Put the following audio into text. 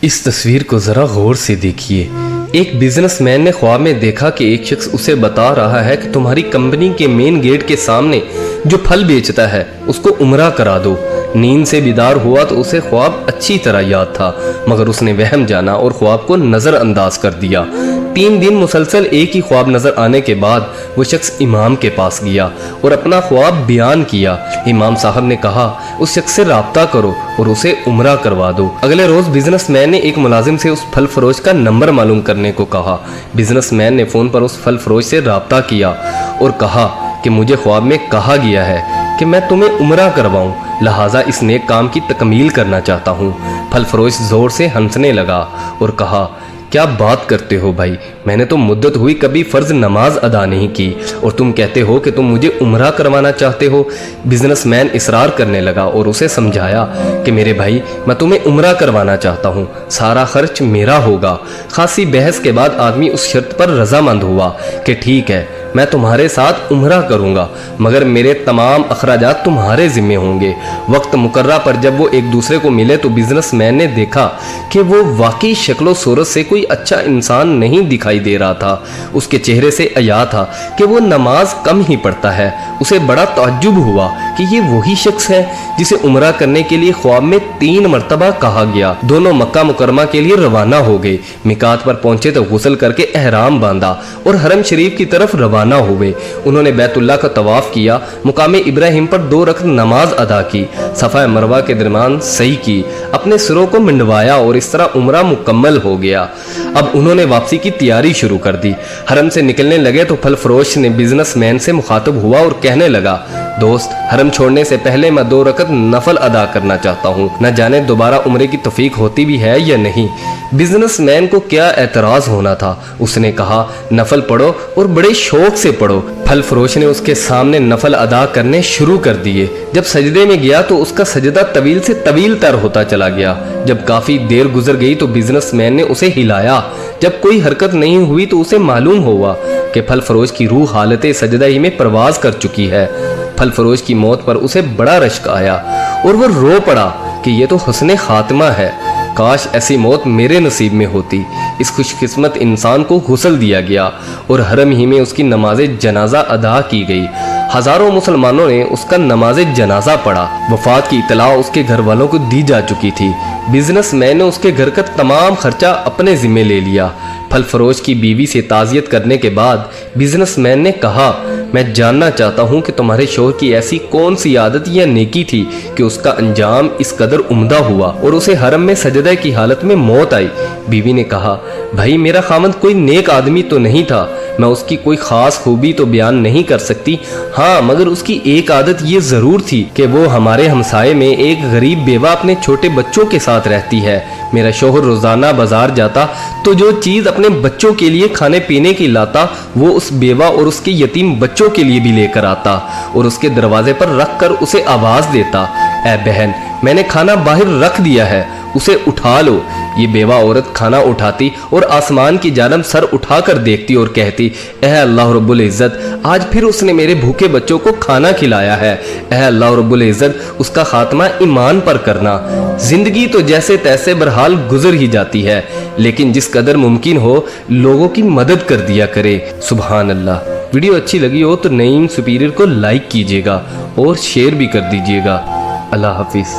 اس تصویر کو ذرا غور سے دیکھیے۔ ایک بزنس مین نے خواب میں دیکھا کہ ایک شخص اسے بتا رہا ہے کہ تمہاری کمپنی کے مین گیٹ کے سامنے جو پھل بیچتا ہے اس کو عمرہ کرا دو۔ نیند سے بیدار ہوا تو اسے خواب اچھی طرح یاد تھا، مگر اس نے وہم جانا اور خواب کو نظر انداز کر دیا۔ 3 دن مسلسل ایک ہی خواب نظر آنے کے بعد وہ شخص امام کے پاس گیا اور اپنا خواب بیان کیا۔ امام صاحب نے کہا اس شخص سے رابطہ کرو اور اسے عمرہ کروا دو۔ اگلے روز بزنس مین نے ایک ملازم سے اس پھل فروش کا نمبر معلوم کرنے کو کہا۔ بزنس مین نے فون پر اس پھل فروش سے رابطہ کیا اور کہا کہ مجھے خواب میں کہا گیا ہے کہ میں تمہیں عمرہ کرواؤں، لہٰذا اس نیک کام کی تکمیل کرنا چاہتا ہوں۔ پھل فروش زور سے ہنسنے لگا اور کہا کیا بات کرتے ہو بھائی، میں نے تو مدت ہوئی کبھی فرض نماز ادا نہیں کی اور تم کہتے ہو کہ تم مجھے عمرہ کروانا چاہتے ہو۔ بزنس مین اصرار کرنے لگا اور اسے سمجھایا کہ میرے بھائی میں تمہیں عمرہ کروانا چاہتا ہوں، سارا خرچ میرا ہوگا۔ خاصی بحث کے بعد آدمی اس شرط پر رضامند ہوا کہ ٹھیک ہے میں تمہارے ساتھ عمرہ کروں گا، مگر میرے تمام اخراجات تمہارے ذمہ ہوں گے۔ وقت مقررہ پر جب وہ ایک دوسرے کو ملے تو بزنس مین نے دیکھا کہ وہ واقعی شکل و صورت سے کوئی اچھا انسان نہیں دکھائی دے رہا تھا۔ اس کے چہرے سے عیا تھا کہ وہ نماز کم ہی پڑھتا ہے۔ اسے بڑا تعجب ہوا کہ یہ وہی شخص ہے جسے عمرہ کرنے کے لیے خواب میں 3 مرتبہ کہا گیا۔ دونوں مکہ مکرمہ کے لیے روانہ ہو گئے۔ میقات پر پہنچے تو غسل کر کے احرام باندھا اور حرم شریف کی طرف روانہ ہوئے۔ انہوں نے بیت اللہ کا طواف کیا، مقام ابراہیم پر 2 رکعت نماز ادا کی، صفا مروہ کے درمیان سعی کی، اپنے سروں کو منڈوایا اور اس طرح عمرہ مکمل ہو گیا۔ اب انہوں نے واپسی کی تیاری شروع کر دی۔ حرم سے نکلنے لگے تو پھل فروش نے بزنس مین سے مخاطب ہوا اور کہنے لگا دوست، حرم چھوڑنے سے پہلے میں 2 رکعت نفل ادا کرنا چاہتا ہوں، نہ جانے دوبارہ عمرے کی توفیق ہوتی بھی ہے یا نہیں۔ بزنس مین کو کیا اعتراض ہونا تھا، اس نے کہا نفل پڑھو اور بڑے شوق سے پڑھو۔ پھل فروش نے اس کے سامنے نفل ادا کرنے شروع کر دیے۔ جب سجدے میں گیا تو اس کا سجدہ طویل سے طویل تر ہوتا چلا گیا۔ جب کافی دیر گزر گئی تو بزنس مین نے اسے ہلایا۔ جب کوئی حرکت نہیں ہوئی تو اسے معلوم ہوا کہ پھل فروش کی روح حالت سجدہ ہی میں پرواز کر چکی ہے۔ پھل فروش کی موت پر اسے بڑا رشک آیا اور وہ رو پڑا کہ یہ تو حسن خاتمہ ہے، کاش ایسی موت میرے نصیب میں ہوتی۔ اس خوش قسمت انسان کو غسل دیا گیا اور حرم ہی میں اس کی نماز جنازہ ادا کی گئی۔ ہزاروں مسلمانوں نے اس کا نماز جنازہ پڑھا۔ وفات کی اطلاع اس کے گھر والوں کو دی جا چکی تھی۔ بزنس مین نے اس کے گھر کا تمام خرچہ اپنے ذمہ لے لیا۔ پھل فروش کی بیوی سے تعزیت کرنے کے بعد بزنس مین نے کہا میں جاننا چاہتا ہوں کہ تمہارے شوہر کی ایسی کون سی عادت یا نیکی تھی کہ اس کا انجام اس قدر عمدہ ہوا اور اسے حرم میں سجدہ کی حالت میں موت آئی۔ بیوی نے کہا بھائی میرا خاوند کوئی نیک آدمی تو نہیں تھا، میں اس کی کوئی خاص خوبی تو بیان نہیں کر سکتی، ہاں مگر اس کی ایک عادت یہ ضرور تھی کہ وہ ہمارے ہمسائے میں ایک غریب بیوہ اپنے چھوٹے بچوں کے ساتھ رہتی ہے۔ میرا شوہر روزانہ بازار جاتا تو جو چیز اپنے بچوں کے لیے کھانے پینے کی لاتا وہ اس بیوہ اور اس کے یتیم بچوں کے لیے بھی لے کر آتا اور اس کے دروازے پر رکھ کر اسے آواز دیتا اے بہن میں نے کھانا باہر رکھ دیا ہے، اسے اٹھا لو۔ یہ بیوہ عورت کھانا اٹھاتی اور آسمان کی جانب سر اٹھا کر دیکھتی اور کہتی اے اللہ رب العزت آج پھر اس نے میرے بھوکے بچوں کو کھانا کھلایا ہے، اے اللہ رب العزت اس کا خاتمہ ایمان پر کرنا۔ زندگی تو جیسے تیسے برحال گزر ہی جاتی ہے، لیکن جس قدر ممکن ہو لوگوں کی مدد کر دیا کرے۔ سبحان اللہ۔ ویڈیو اچھی لگی ہو تو نعیم سپیریئر کو لائک کیجیے گا اور شیئر بھی کر دیجیے گا۔ اللہ حافظ۔